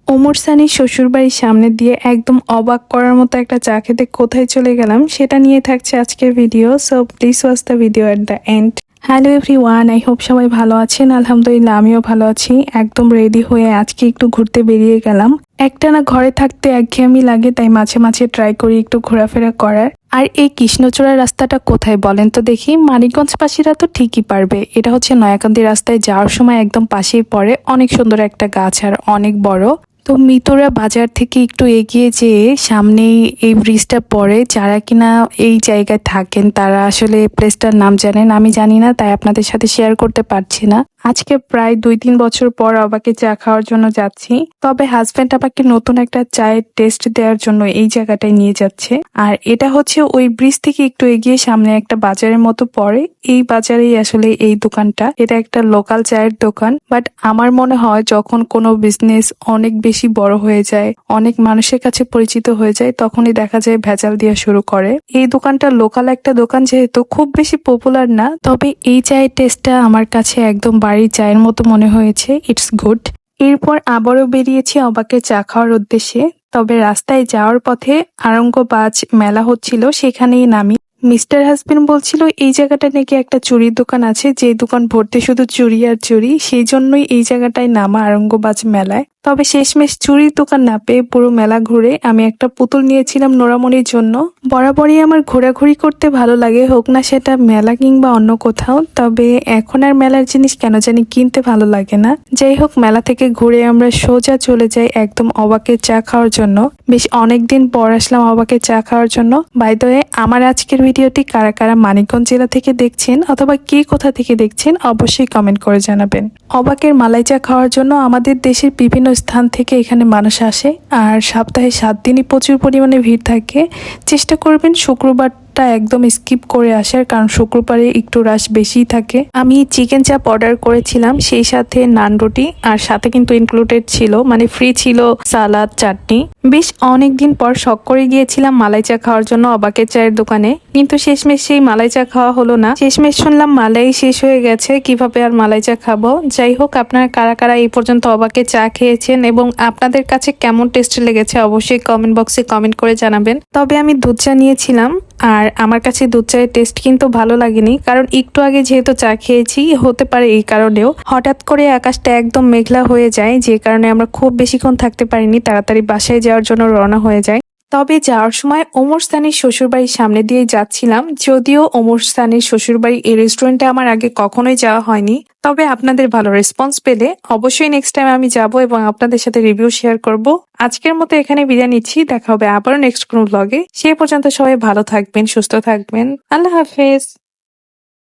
ওমর সানির শ্বশুরবাড়ির সামনে দিয়ে একদম অবাক করার মতো একটা চা খেতে কোথায় চলে গেলাম সেটা নিয়ে থাকছে আজকের video. So please watch the video at the end. Hello everyone, I hope সবাই ভালো আছেন। আলহামদুলিল্লাহ আমিও ভালো আছি। একদম রেডি হয়ে আজকে একটু ঘুরতে বেরিয়ে গেলাম। একটানা ঘরে থাকতে একঘেয়েমি লাগে, তাই মাঝে মাঝে ট্রাই করি একটু ঘোরাফেরা করার। আর এই কৃষ্ণচূড়া রাস্তাটা কোথায় বলেন তো দেখি? মানিকগঞ্জবাসীরা তো ঠিকই পারবে। এটা হচ্ছে নয়াকান্দি রাস্তায় যাওয়ার সময় একদম পাশেই পড়ে। অনেক সুন্দর একটা গাছ আর অনেক বড়। তো মিতুরা বাজার থেকে একটু এগিয়ে যেয়ে সামনেই এই ব্রিজটা পড়ে। যারা কিনা এই জায়গায় থাকেন তারা আসলে প্লেসটার নাম জানেন, আমি জানি না, তাই আপনাদের সাথে শেয়ার করতে পারছি না। আজকে প্রায় 2-3 বছর পর আবাকে চা খাওয়ার জন্য যাচ্ছি। তবে হাজব্যান্ড আমাকে নতুন একটা চায়ের টেস্ট দেওয়ার জন্য এই জায়গাটায় নিয়ে যাচ্ছে। আর এটা হচ্ছে ওই ব্রিজ থেকে একটু এগিয়ে সামনে একটা বাজারের মতো পড়ে। এই বাজারেই আসলে এই দোকানটা। এটা একটা লোকাল চায়ের দোকান। বাট আমার মনে হয় যখন কোনো বিজনেস অনেক বেশি বড় হয়ে যায়, অনেক মানুষের কাছে পরিচিত হয়ে যায়, তখনই দেখা যায় ভেজাল দেওয়া শুরু করে। এই দোকানটা লোকাল একটা দোকান, যেহেতু খুব বেশি পপুলার না, তবে এই চায়ের টেস্টটা আমার কাছে একদম বাড়ির চায়ের মতো মনে হয়েছে। It's good. এরপর আবারও বেরিয়েছি অবাকে চা খাওয়ার উদ্দেশ্যে। তবে রাস্তায় যাওয়ার পথে আরঙ্গবাজ মেলা হচ্ছিল, সেখানেই নামি। মিস্টার হাসবেন্ড বলছিল এই জায়গাটা নাকি একটা চুরির দোকান আছে, যে দোকান ভর্তি শুধু চুরি আর চুরি, সেই জন্যই এই জায়গাটায় নামা আরঙ্গবাজ মেলায়। তবে শেষমেশ চুরির দোকান না পেয়ে পুরো মেলা ঘুরে আমি একটা পুতুল নিয়েছিলাম নোরামনির জন্য। বরাবরই আমার ঘোরাঘুরি করতে ভালো লাগে, হোক না সেটা মেলা কিংবা অন্য কোথাও। তবে এখন আর মেলার জিনিস কেন জানি কিনতে ভালো লাগে না। যাই হোক, মেলা থেকে ঘুরে আমরা সোজা চলে যাই একদম অবাকের চা খাওয়ার জন্য। বেশ অনেকদিন পর আসলাম অবাকের চা খাওয়ার জন্য। বাই দ্য ওয়ে, আমার আজকের ভিডিওটি কারা কারা মানিকগঞ্জ জেলা থেকে দেখছেন অথবা কে কোথা থেকে দেখছেন অবশ্যই কমেন্ট করে জানাবেন। অবাকের মালাই চা খাওয়ার জন্য আমাদের দেশের বিভিন্ন স্থান থেকে এখানে মানুষ আসে। আর সপ্তাহে 7 দিনই প্রচুর পরিমাণে ভিড় থাকে। চেষ্টা করবেন শুক্রবারটা একদম স্কিপ করে আসার, কারণ শুক্রবারে একটু রাশ বেশি থাকে। আমি চিকেন চাপ অর্ডার করেছিলাম, সেই সাথে নান রুটি, আর সাথে কিন্তু ইনক্লুডেড ছিল, মানে ফ্রি ছিল সালাদ চাটনি। বেশ অনেকদিন পর শখ করে গিয়েছিলাম মালাই চা খাওয়ার জন্য অবাকের চায়ের দোকানে, কিন্তু শেষমেশ সেই মালাই চা খাওয়া হলো না। শেষমেশ শুনলাম মালাই শেষ হয়ে গেছে, কিভাবে আর মালাই চা খাবো। যাই হোক, আপনারা কারা কারা এই পর্যন্ত অবাকে চা খেয়েছেন এবং আপনাদের কাছে কেমন টেস্ট লেগেছে অবশ্যই কমেন্ট বক্সে কমেন্ট করে জানাবেন। তবে আমি দুধ চা নিয়েছিলাম, আর আমার কাছে দুধ চায়ের টেস্ট কিন্তু ভালো লাগেনি, কারণ একটু আগে যেহেতু চা খেয়েছি, হতে পারে এই কারণেও। হঠাৎ করে আকাশটা একদম মেঘলা হয়ে যায়, যে কারণে আমরা খুব বেশিক্ষণ থাকতে পারিনি, তাড়াতাড়ি বাসায় যাওয়ার জন্য রওনা হয়ে যায়। তবে যাওয়ার সময় ওমর সানির শ্বশুরবাড়ির সামনে দিয়ে যাচ্ছিলাম। যদিও ওমর সানির শ্বশুরবাড়ি এই রেস্টুরেন্টে আমার আগে কখনোই যাওয়া হয়নি, তবে আপনাদের ভালো রেসপন্স পেলে অবশ্যই নেক্সট টাইম আমি যাব এবং আপনাদের সাথে রিভিউ শেয়ার করব। আজকের মতো এখানে বিদায় নিচ্ছি, দেখা হবে আবারও নেক্সট কোনো ব্লগে। সে পর্যন্ত সবাই ভালো থাকবেন, সুস্থ থাকবেন। আল্লাহ হাফেজ।